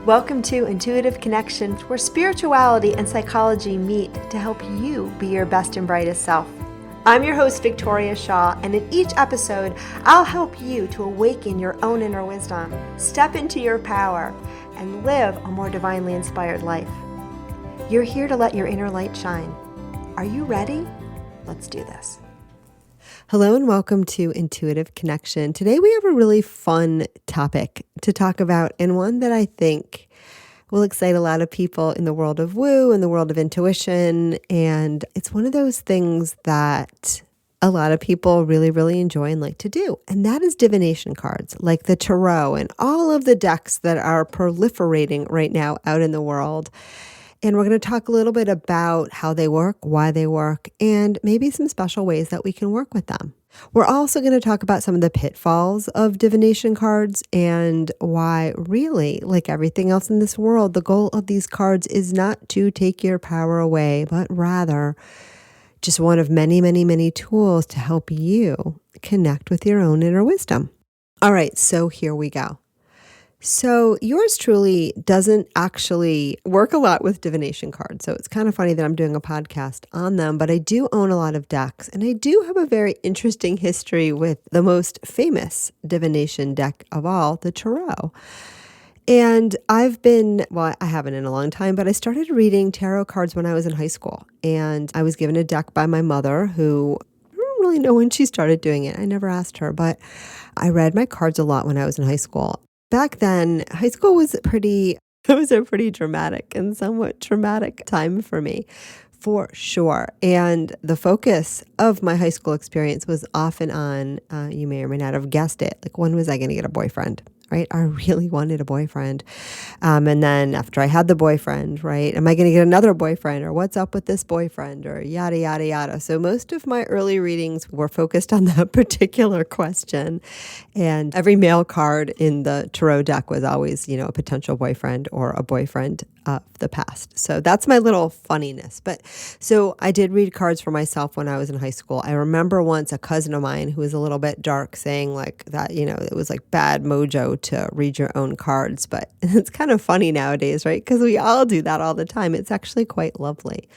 Welcome to Intuitive Connection, where spirituality and psychology meet to help you be your best and brightest self. I'm your host, Victoria Shaw, and in each episode, I'll help you to awaken your own inner wisdom, step into your power, and live a more divinely inspired life. You're here to let your inner light shine. Are you ready? Let's do this. Hello and welcome to Intuitive Connection. Today we have a really fun topic to talk about, and one that I think will excite a lot of people in the world of woo, in the world of intuition. And it's one of those things that a lot of people really, really enjoy and like to do. And that is divination cards, like the tarot and all of the decks that are proliferating right now out in the world. And we're going to talk a little bit about how they work, why they work, and maybe some special ways that we can work with them. We're also going to talk about some of the pitfalls of divination cards and why really, like everything else in this world, the goal of these cards is not to take your power away, but rather just one of many, many, many tools to help you connect with your own inner wisdom. All right, so here we go. So yours truly doesn't actually work a lot with divination cards. So it's kind of funny that I'm doing a podcast on them, but I do own a lot of decks, and I do have a very interesting history with the most famous divination deck of all, the tarot. And I haven't in a long time, but I started reading tarot cards when I was in high school. And I was given a deck by my mother, who I don't really know when she started doing it. I never asked her, but I read my cards a lot when I was in high school. Back then, high school was a pretty dramatic and somewhat traumatic time for me, for sure. And the focus of my high school experience was often on, you may or may not have guessed it, like when was I going to get a boyfriend? Right? I really wanted a boyfriend. And then after I had the boyfriend, right, am I going to get another boyfriend, or what's up with this boyfriend, or yada, yada, yada. So most of my early readings were focused on that particular question. And every male card in the tarot deck was always, a potential boyfriend or a boyfriend of the past. So that's my little funniness. But so I did read cards for myself when I was in high school. I remember once a cousin of mine who was a little bit dark saying like that, it was like bad mojo to read your own cards. But it's kind of funny nowadays, right? Because we all do that all the time. It's actually quite lovely.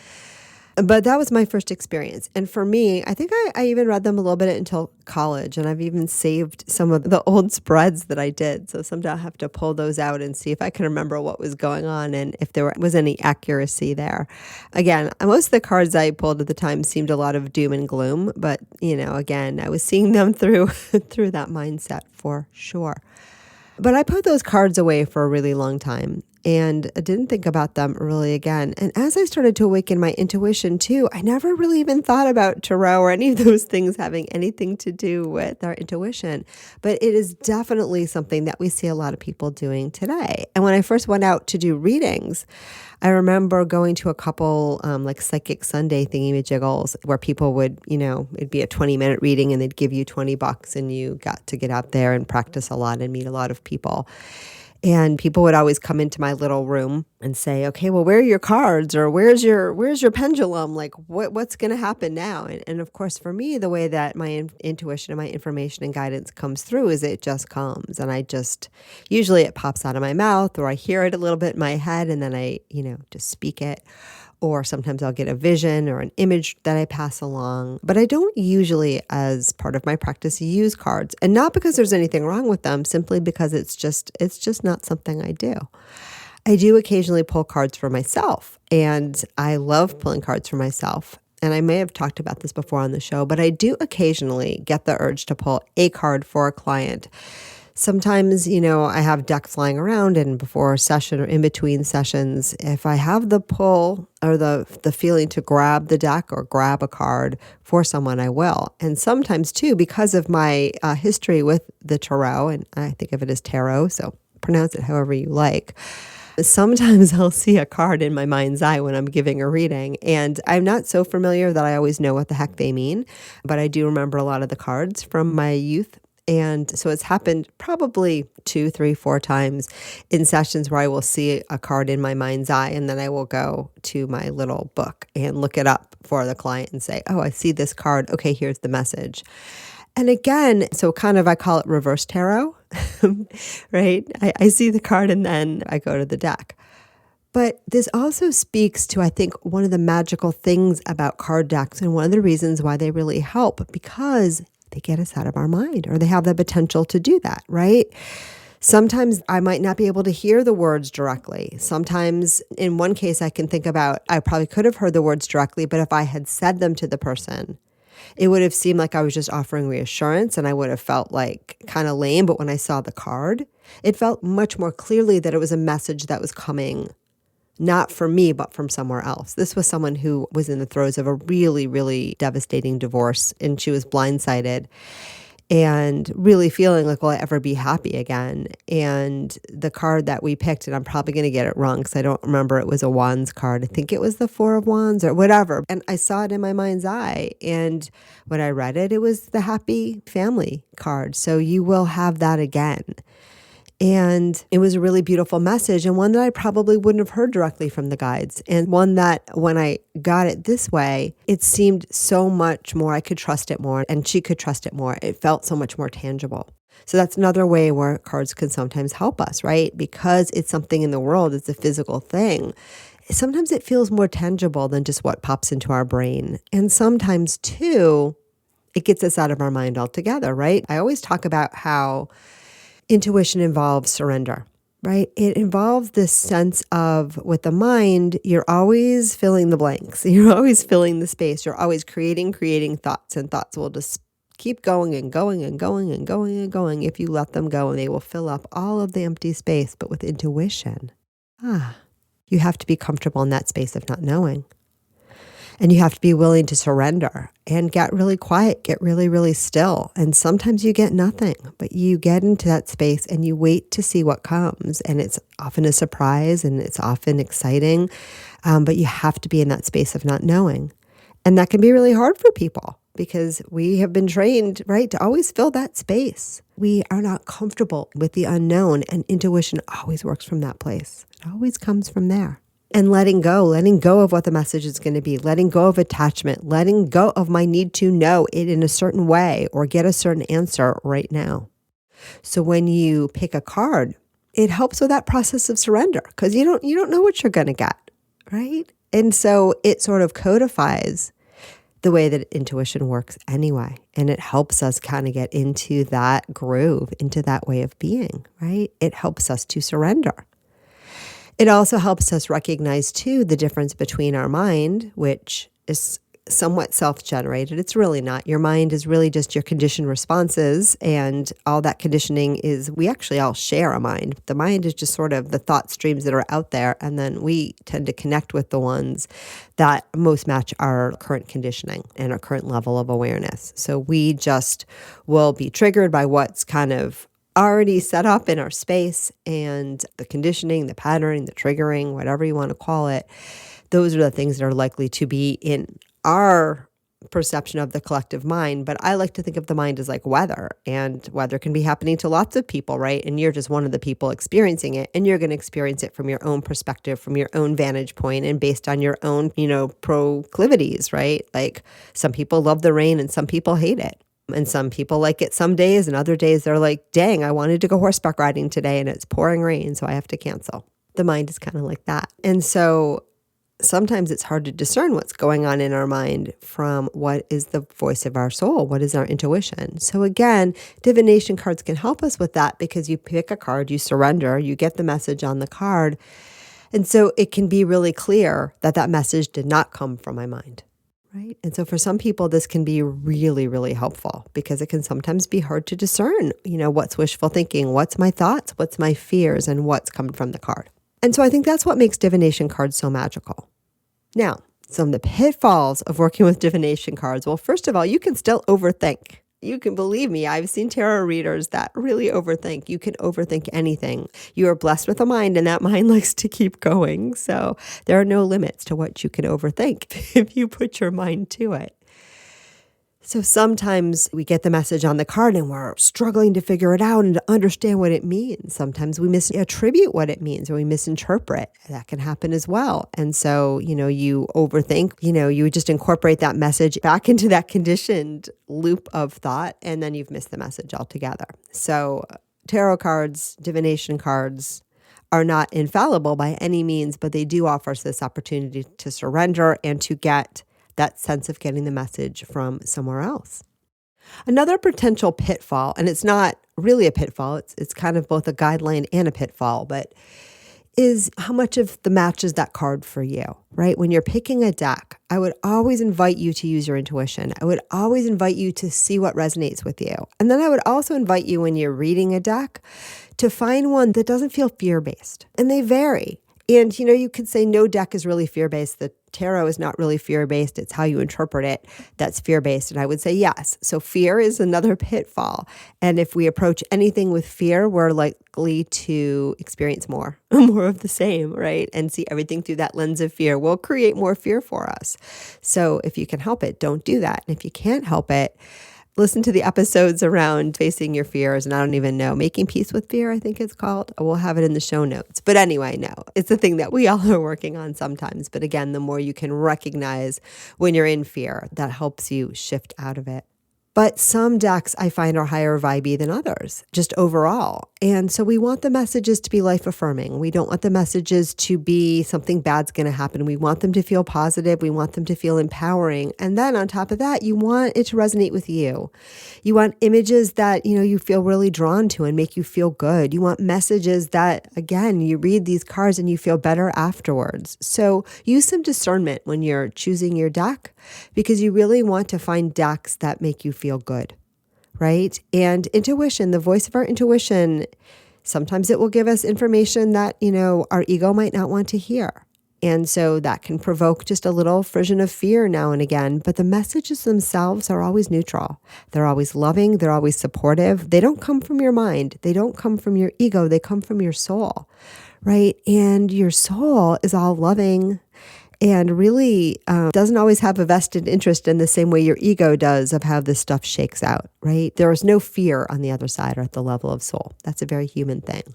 But that was my first experience. And for me, I think I even read them a little bit until college. And I've even saved some of the old spreads that I did. So someday I'll have to pull those out and see if I can remember what was going on and if there was any accuracy there. Again, most of the cards I pulled at the time seemed a lot of doom and gloom. But, again, I was seeing them through that mindset for sure. But I put those cards away for a really long time and I didn't think about them really again. And as I started to awaken my intuition too, I never really even thought about tarot or any of those things having anything to do with our intuition. But it is definitely something that we see a lot of people doing today. And when I first went out to do readings, I remember going to a couple like Psychic Sunday thingy-majiggles where people would, it'd be a 20-minute reading and they'd give you $20 and you got to get out there and practice a lot and meet a lot of people. And people would always come into my little room and say, okay, well, where are your cards? Or where's your pendulum? Like, what's going to happen now? And of course, for me, the way that my intuition and my information and guidance comes through is it just comes. And usually it pops out of my mouth, or I hear it a little bit in my head and then I, just speak it. Or sometimes I'll get a vision or an image that I pass along. But I don't usually, as part of my practice, use cards. And not because there's anything wrong with them, simply because it's just not something I do. I do occasionally pull cards for myself, and I love pulling cards for myself. And I may have talked about this before on the show, but I do occasionally get the urge to pull a card for a client. Sometimes, I have decks lying around, and before a session or in between sessions, if I have the pull or the feeling to grab the deck or grab a card for someone, I will. And sometimes too, because of my history with the tarot, and I think of it as tarot, so pronounce it however you like. Sometimes I'll see a card in my mind's eye when I'm giving a reading, and I'm not so familiar that I always know what the heck they mean, but I do remember a lot of the cards from my youth. And so it's happened probably 2, 3, 4 times in sessions where I will see a card in my mind's eye, and then I will go to my little book and look it up for the client and say, oh, I see this card. Okay, here's the message. And again, so kind of I call it reverse tarot, right? I see the card and then I go to the deck. But this also speaks to, I think, one of the magical things about card decks and one of the reasons why they really help, because they get us out of our mind, or they have the potential to do that, right? Sometimes I might not be able to hear the words directly. Sometimes in one case I can think about, I probably could have heard the words directly, but if I had said them to the person, it would have seemed like I was just offering reassurance and I would have felt like kind of lame. But when I saw the card, it felt much more clearly that it was a message that was coming not from me, but from somewhere else. This was someone who was in the throes of a really, really devastating divorce, and she was blindsided and really feeling like, will I ever be happy again? And the card that we picked, and I'm probably going to get it wrong because I don't remember, it was a Wands card. I think it was the Four of Wands or whatever. And I saw it in my mind's eye. And when I read it, it was the happy family card. So you will have that again. And it was a really beautiful message, and one that I probably wouldn't have heard directly from the guides. And one that when I got it this way, it seemed so much more, I could trust it more, and she could trust it more. It felt so much more tangible. So that's another way where cards can sometimes help us, right? Because it's something in the world, it's a physical thing. Sometimes it feels more tangible than just what pops into our brain. And sometimes too, it gets us out of our mind altogether, right? I always talk about how intuition involves surrender, right? It involves this sense of, with the mind, you're always filling the blanks. You're always filling the space. You're always creating thoughts, and thoughts will just keep going and going and going and going and going if you let them go, and they will fill up all of the empty space. But with intuition, you have to be comfortable in that space of not knowing. And you have to be willing to surrender and get really quiet, get really, really still. And sometimes you get nothing, but you get into that space and you wait to see what comes. And it's often a surprise and it's often exciting, but you have to be in that space of not knowing. And that can be really hard for people because we have been trained, right, to always fill that space. We are not comfortable with the unknown, and intuition always works from that place. It always comes from there. And letting go of what the message is going to be, letting go of attachment, letting go of my need to know it in a certain way or get a certain answer right now. So when you pick a card, it helps with that process of surrender because you don't know what you're going to get, right? And so it sort of codifies the way that intuition works anyway. And it helps us kind of get into that groove, into that way of being, right? It helps us to surrender. It also helps us recognize, too, the difference between our mind, which is somewhat self-generated. It's really not. Your mind is really just your conditioned responses, and all that conditioning is, we actually all share a mind. The mind is just sort of the thought streams that are out there, and then we tend to connect with the ones that most match our current conditioning and our current level of awareness. So we just will be triggered by what's kind of already set up in our space, and the conditioning, the patterning, the triggering, whatever you want to call it, those are the things that are likely to be in our perception of the collective mind. But I like to think of the mind as like weather, and weather can be happening to lots of people, right? And you're just one of the people experiencing it, and you're going to experience it from your own perspective, from your own vantage point, and based on your own, proclivities, right? Like some people love the rain and some people hate it. And some people like it some days, and other days they're like, dang, I wanted to go horseback riding today and it's pouring rain, so I have to cancel. The mind is kind of like that. And so sometimes it's hard to discern what's going on in our mind from what is the voice of our soul, what is our intuition. So again, divination cards can help us with that because you pick a card, you surrender, you get the message on the card. And so it can be really clear that that message did not come from my mind. Right? And so for some people, this can be really, really helpful because it can sometimes be hard to discern, what's wishful thinking, what's my thoughts, what's my fears, and what's coming from the card. And so I think that's what makes divination cards so magical. Now, some of the pitfalls of working with divination cards. Well, first of all, you can still overthink. You can believe me, I've seen tarot readers that really overthink. You can overthink anything. You are blessed with a mind, and that mind likes to keep going. So there are no limits to what you can overthink if you put your mind to it. So sometimes we get the message on the card and we're struggling to figure it out and to understand what it means. Sometimes we misattribute what it means or we misinterpret. That can happen as well. And so, you overthink, you just incorporate that message back into that conditioned loop of thought, and then you've missed the message altogether. So tarot cards, divination cards are not infallible by any means, but they do offer us this opportunity to surrender and to get that sense of getting the message from somewhere else. Another potential pitfall, and it's not really a pitfall, it's kind of both a guideline and a pitfall, but is how much of the match is that card for you, right? When you're picking a deck, I would always invite you to use your intuition. I would always invite you to see what resonates with you. And then I would also invite you, when you're reading a deck, to find one that doesn't feel fear-based. And they vary. And, you could say no deck is really fear-based. The tarot is not really fear-based. It's how you interpret it that's fear-based. And I would say yes. So fear is another pitfall. And if we approach anything with fear, we're likely to experience more of the same, right? And see everything through that lens of fear will create more fear for us. So if you can help it, don't do that. And if you can't help it, listen to the episodes around facing your fears, and I don't even know, Making Peace with Fear, I think it's called. We'll have it in the show notes. But anyway, no, it's a thing that we all are working on sometimes. But again, the more you can recognize when you're in fear, that helps you shift out of it. But some decks I find are higher vibey than others, just overall. And so we want the messages to be life affirming. We don't want the messages to be something bad's going to happen. We want them to feel positive. We want them to feel empowering. And then on top of that, you want it to resonate with you. You want images that, you feel really drawn to and make you feel good. You want messages that, again, you read these cards and you feel better afterwards. So use some discernment when you're choosing your deck, because you really want to find decks that make you feel good, right? And intuition, the voice of our intuition, sometimes it will give us information that, our ego might not want to hear. And so that can provoke just a little frisson of fear now and again. But the messages themselves are always neutral. They're always loving. They're always supportive. They don't come from your mind. They don't come from your ego. They come from your soul, right? And your soul is all loving and really doesn't always have a vested interest in the same way your ego does of how this stuff shakes out, right? There is no fear on the other side or at the level of soul. That's a very human thing.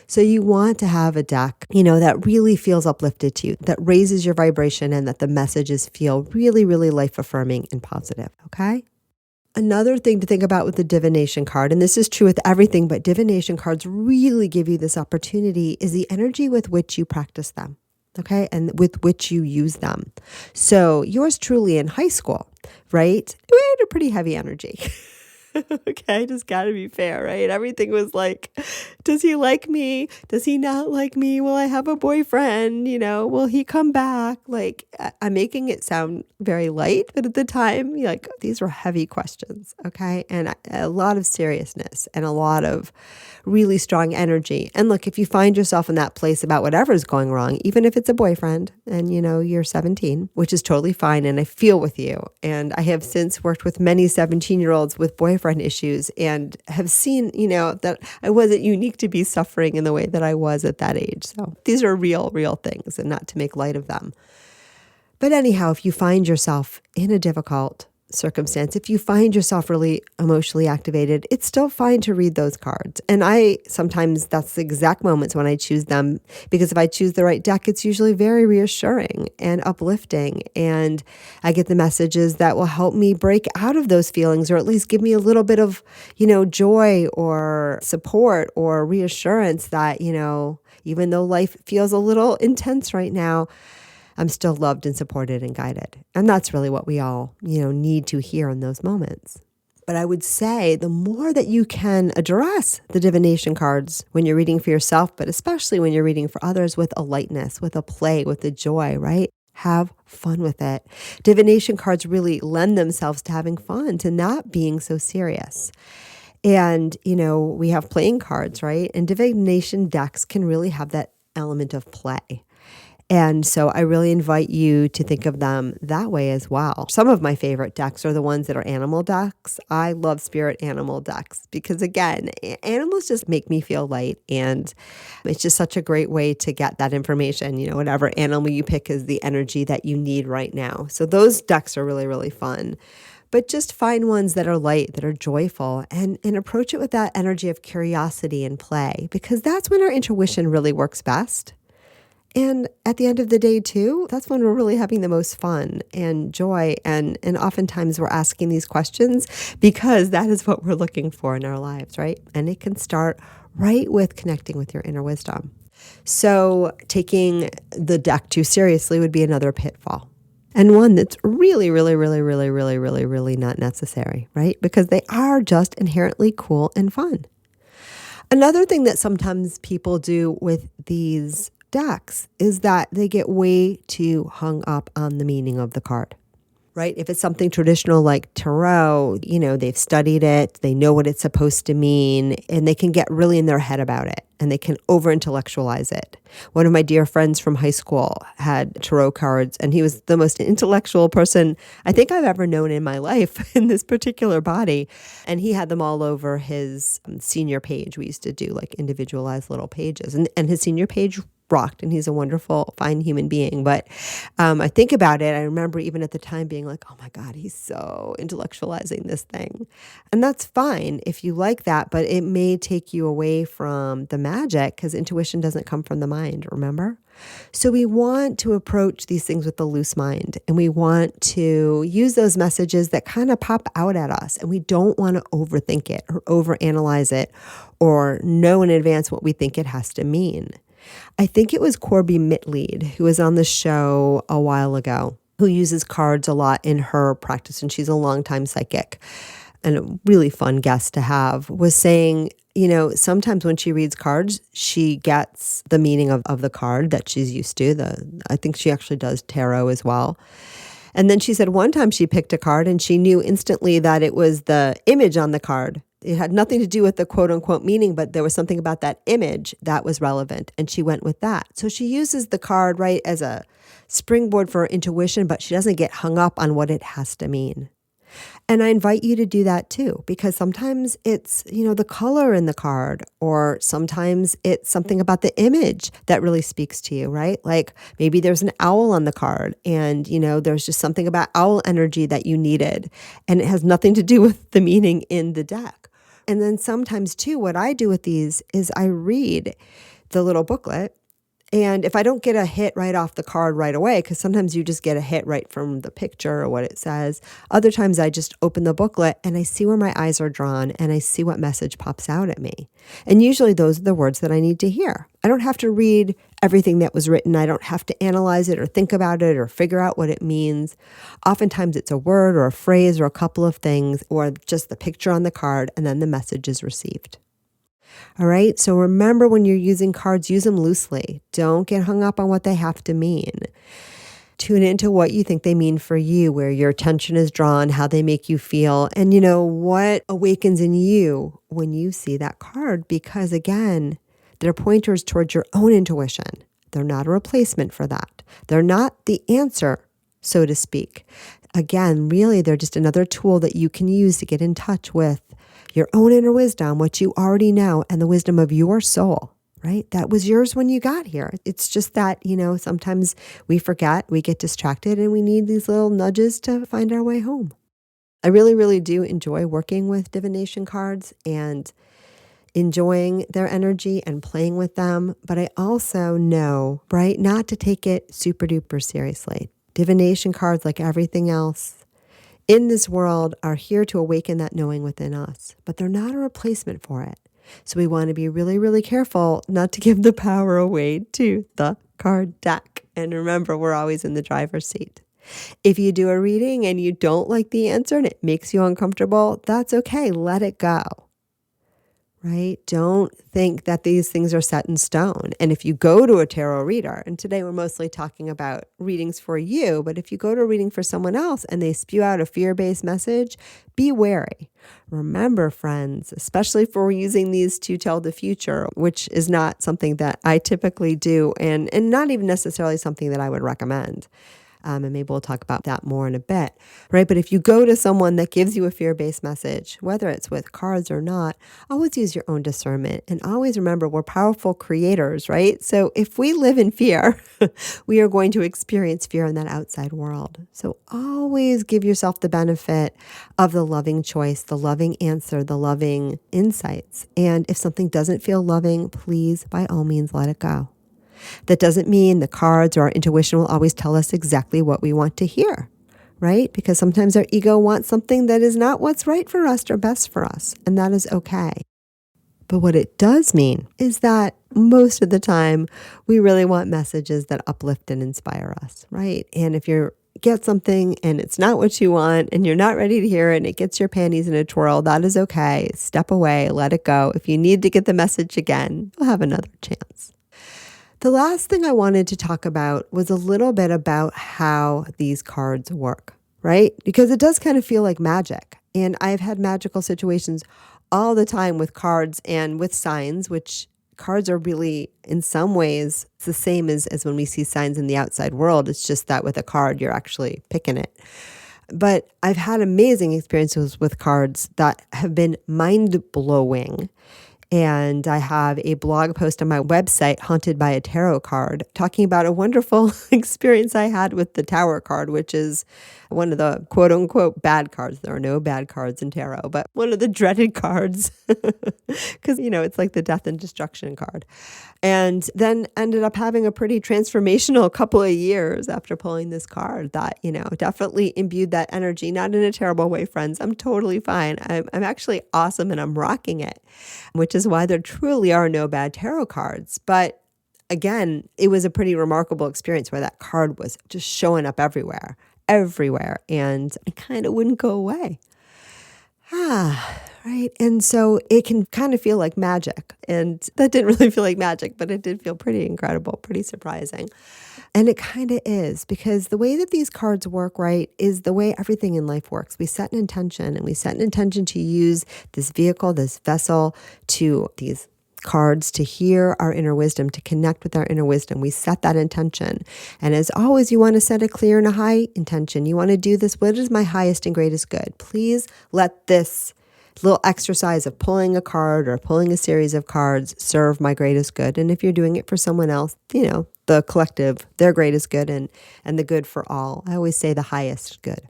So you want to have a deck, that really feels uplifted to you, that raises your vibration, and that the messages feel really, really life affirming and positive, okay? Another thing to think about with the divination card, and this is true with everything, but divination cards really give you this opportunity, is the energy with which you practice them. Okay, and with which you use them. So yours truly in high school, right? We had a pretty heavy energy. Okay, just gotta be fair, right? Everything was like, does he like me? Does he not like me? Will I have a boyfriend? Will he come back? Like, I'm making it sound very light, but at the time, these were heavy questions, okay? And a lot of seriousness and a lot of really strong energy. And look, if you find yourself in that place about whatever's going wrong, even if it's a boyfriend and, you're 17, which is totally fine, and I feel with you. And I have since worked with many 17-year-olds with boyfriend issues and have seen, that I wasn't unique to be suffering in the way that I was at that age. So these are real things, and not to make light of them. But anyhow, if you find yourself in a difficult circumstance, if you find yourself really emotionally activated, it's still fine to read those cards. And sometimes that's the exact moments when I choose them, because if I choose the right deck, it's usually very reassuring and uplifting. And I get the messages that will help me break out of those feelings, or at least give me a little bit of, joy or support or reassurance that, even though life feels a little intense right now, I'm still loved and supported and guided. And that's really what we all, need to hear in those moments. But I would say the more that you can address the divination cards when you're reading for yourself, but especially when you're reading for others, with a lightness, with a play, with a joy, right? Have fun with it. Divination cards really lend themselves to having fun, to not being so serious. And, we have playing cards, right? And divination decks can really have that element of play. And so I really invite you to think of them that way as well. Some of my favorite decks are the ones that are animal decks. I love spirit animal decks because, again, animals just make me feel light. And it's just such a great way to get that information. Whatever animal you pick is the energy that you need right now. So those decks are really, really fun. but just find ones that are light, that are joyful, and approach it with that energy of curiosity and play, because that's when our intuition really works best. And at the end of the day too, that's when we're really having the most fun and joy. And oftentimes we're asking these questions because that is what we're looking for in our lives, right? And it can start right with connecting with your inner wisdom. So taking the deck too seriously would be another pitfall. And one that's really, really, really, really, really, really, really not necessary, right? Because they are just inherently cool and fun. Another thing that sometimes people do with these decks is that they get way too hung up on the meaning of the card, right? If it's something traditional like tarot, they've studied it, they know what it's supposed to mean, and they can get really in their head about it, and they can over-intellectualize it. One of my dear friends from high school had tarot cards, and he was the most intellectual person I think I've ever known in my life in this particular body. And he had them all over his senior page. We used to do like individualized little pages, and his senior page rocked, and he's a wonderful, fine human being. But I think about it, I remember even at the time being like, oh my God, he's so intellectualizing this thing. And that's fine if you like that, but it may take you away from the magic, because intuition doesn't come from the mind, remember? So we want to approach these things with a loose mind, and we want to use those messages that kind of pop out at us, and we don't want to overthink it or overanalyze it or know in advance what we think it has to mean. I think it was Corby Mitleed, who was on the show a while ago, who uses cards a lot in her practice, and she's a longtime psychic and a really fun guest to have, was saying, sometimes when she reads cards, she gets the meaning of the card that she's used to. I think she actually does tarot as well. And then she said one time she picked a card and she knew instantly that it was the image on the card. It had nothing to do with the quote unquote meaning, but there was something about that image that was relevant, and she went with that. So she uses the card, right, as a springboard for her intuition, but she doesn't get hung up on what it has to mean. And I invite you to do that too, because sometimes it's, the color in the card, or sometimes it's something about the image that really speaks to you, right? Like maybe there's an owl on the card, and, there's just something about owl energy that you needed, and it has nothing to do with the meaning in the deck. And then sometimes too, what I do with these is I read the little booklet. And if I don't get a hit right off the card right away, because sometimes you just get a hit right from the picture or what it says, other times I just open the booklet and I see where my eyes are drawn and I see what message pops out at me. And usually those are the words that I need to hear. I don't have to read everything that was written. I don't have to analyze it or think about it or figure out what it means. Oftentimes it's a word or a phrase or a couple of things, or just the picture on the card, and then the message is received. All right. So remember, when you're using cards, use them loosely. Don't get hung up on what they have to mean. Tune into what you think they mean for you, where your attention is drawn, how they make you feel, and what awakens in you when you see that card, because again, they're pointers towards your own intuition. They're not a replacement for that. They're not the answer, so to speak. Again, really, they're just another tool that you can use to get in touch with your own inner wisdom, what you already know, and the wisdom of your soul, right? That was yours when you got here. It's just that, sometimes we forget, we get distracted, and we need these little nudges to find our way home. I really, really do enjoy working with divination cards and enjoying their energy and playing with them. But I also know, right, not to take it super duper seriously. Divination cards, like everything else in this world, are here to awaken that knowing within us, but they're not a replacement for it. So we want to be really, really careful not to give the power away to the card deck. And remember, we're always in the driver's seat. If you do a reading and you don't like the answer and it makes you uncomfortable, that's okay. Let it go. Right? Don't think that these things are set in stone. And if you go to a tarot reader, and today we're mostly talking about readings for you, but if you go to a reading for someone else and they spew out a fear-based message, be wary. Remember, friends, especially if we're using these to tell the future, which is not something that I typically do, and not even necessarily something that I would recommend. And maybe we'll talk about that more in a bit, right? But if you go to someone that gives you a fear-based message, whether it's with cards or not, always use your own discernment and always remember we're powerful creators, right? So if we live in fear, we are going to experience fear in that outside world. So always give yourself the benefit of the loving choice, the loving answer, the loving insights. And if something doesn't feel loving, please, by all means, let it go. That doesn't mean the cards or our intuition will always tell us exactly what we want to hear, right? Because sometimes our ego wants something that is not what's right for us or best for us, and that is okay. But what it does mean is that most of the time, we really want messages that uplift and inspire us, right? And if you get something and it's not what you want and you're not ready to hear it and it gets your panties in a twirl, that is okay. Step away, let it go. If you need to get the message again, you'll have another chance. The last thing I wanted to talk about was a little bit about how these cards work, right? Because it does kind of feel like magic. And I've had magical situations all the time with cards and with signs, which cards are really, in some ways, it's the same as when we see signs in the outside world. It's just that with a card, you're actually picking it. But I've had amazing experiences with cards that have been mind-blowing. And I have a blog post on my website, Haunted by a Tarot Card, talking about a wonderful experience I had with the Tower card, which is one of the quote unquote bad cards. There are no bad cards in tarot, but one of the dreaded cards because, it's like the death and destruction card. And then ended up having a pretty transformational couple of years after pulling this card that, definitely imbued that energy, not in a terrible way, friends. I'm totally fine. I'm actually awesome and I'm rocking it, which is why there truly are no bad tarot cards. But again, it was a pretty remarkable experience where that card was just showing up everywhere. And it kind of wouldn't go away. Right. And so it can kind of feel like magic. And that didn't really feel like magic, but it did feel pretty incredible, pretty surprising. And it kind of is, because the way that these cards work, right, is the way everything in life works. We set an intention, and we set an intention to use this vehicle, this vessel, to these cards to hear our inner wisdom, to connect with our inner wisdom. We set that intention. And as always, you want to set a clear and a high intention. You want to do this. What is my highest and greatest good? Please let this little exercise of pulling a card or pulling a series of cards serve my greatest good. And if you're doing it for someone else, the collective, their greatest good and the good for all. I always say the highest good.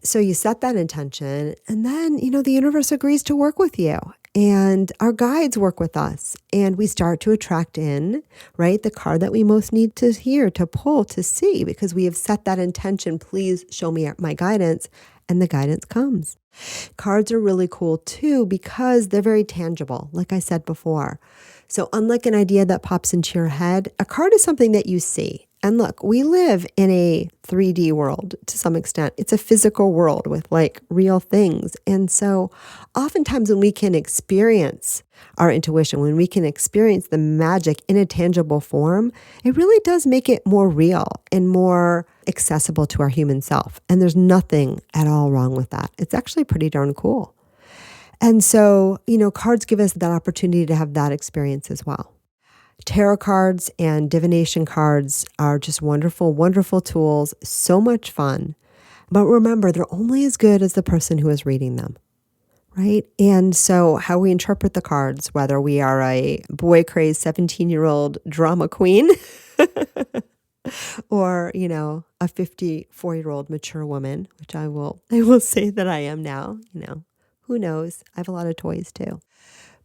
So you set that intention, and then, the universe agrees to work with you. And our guides work with us, and we start to attract in, right, the card that we most need to hear, to pull, to see, because we have set that intention. Please show me my guidance, and the guidance comes. Cards are really cool too, because they're very tangible, like I said before. So unlike an idea that pops into your head, a card is something that you see. And look, we live in a 3D world to some extent. It's a physical world with like real things. And so oftentimes when we can experience our intuition, when we can experience the magic in a tangible form, it really does make it more real and more accessible to our human self. And there's nothing at all wrong with that. It's actually pretty darn cool. And so, cards give us that opportunity to have that experience as well. Tarot cards and divination cards are just wonderful, wonderful tools, so much fun. But remember, they're only as good as the person who is reading them, right? And so how we interpret the cards, whether we are a boy-crazed 17-year-old drama queen or, a 54-year-old mature woman, which I will say that I am now, who knows? I have a lot of toys too.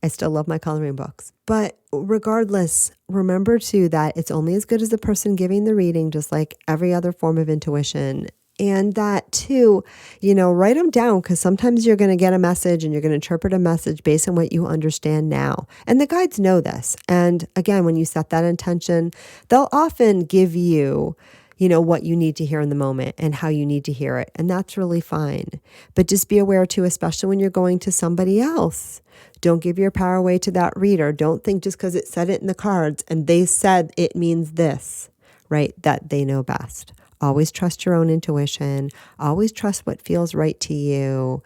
I still love my coloring books. But regardless, remember too that it's only as good as the person giving the reading, just like every other form of intuition. And that too, write them down, because sometimes you're going to get a message and you're going to interpret a message based on what you understand now. And the guides know this. And again, when you set that intention, they'll often give you what you need to hear in the moment and how you need to hear it. And that's really fine. But just be aware too, especially when you're going to somebody else. Don't give your power away to that reader. Don't think just because it said it in the cards and they said it means this, right, that they know best. Always trust your own intuition. Always trust what feels right to you.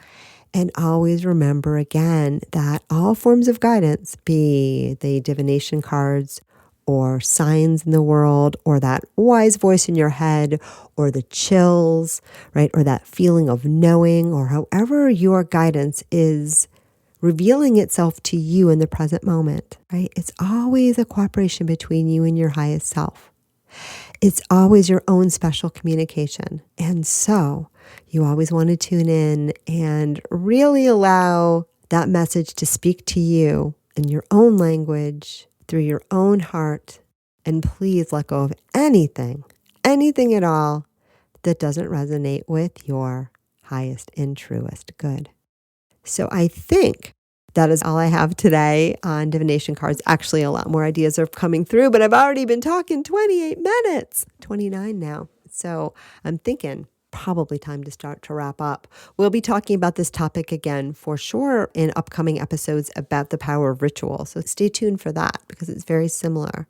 And always remember again that all forms of guidance, be they divination cards or signs in the world or that wise voice in your head or the chills, right? Or that feeling of knowing or however your guidance is revealing itself to you in the present moment, right? It's always a cooperation between you and your highest self. It's always your own special communication. And so you always want to tune in and really allow that message to speak to you in your own language, through your own heart. And please let go of anything at all that doesn't resonate with your highest and truest good. So I think that is all I have today on divination cards. Actually, a lot more ideas are coming through, but I've already been talking 28 minutes, 29 now. So I'm thinking probably time to start to wrap up. We'll be talking about this topic again for sure in upcoming episodes about the power of ritual. So stay tuned for that because it's very similar.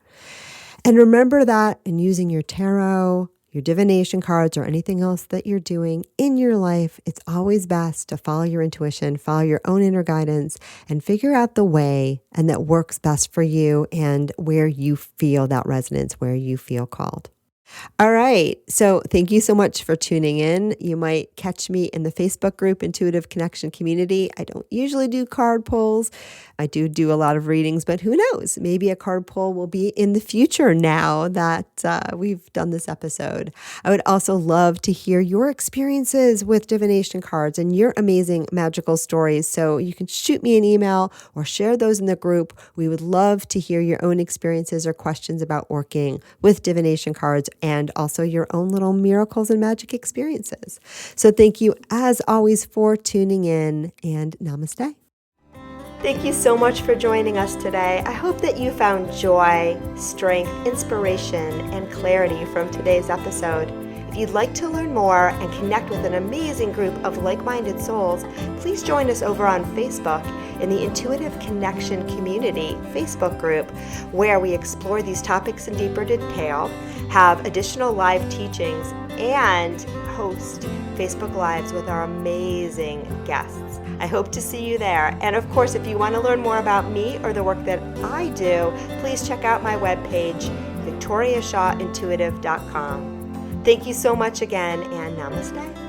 And remember that in using your tarot, your divination cards, or anything else that you're doing in your life, it's always best to follow your intuition, follow your own inner guidance, and figure out the way and that works best for you and where you feel that resonance, where you feel called. All right. So thank you so much for tuning in. You might catch me in the Facebook group, Intuitive Connection Community. I don't usually do card pulls. I do a lot of readings, but who knows? Maybe a card pull will be in the future now that we've done this episode. I would also love to hear your experiences with divination cards and your amazing magical stories. So you can shoot me an email or share those in the group. We would love to hear your own experiences or questions about working with divination cards and also your own little miracles and magic experiences. So thank you as always for tuning in, and namaste. Thank you so much for joining us today. I hope that you found joy, strength, inspiration, and clarity from today's episode. If you'd like to learn more and connect with an amazing group of like-minded souls, please join us over on Facebook in the Intuitive Connection Community Facebook group, where we explore these topics in deeper detail, have additional live teachings, and host Facebook Lives with our amazing guests. I hope to see you there. And of course, if you want to learn more about me or the work that I do, please check out my webpage, victoriashawintuitive.com. Thank you so much again, and namaste.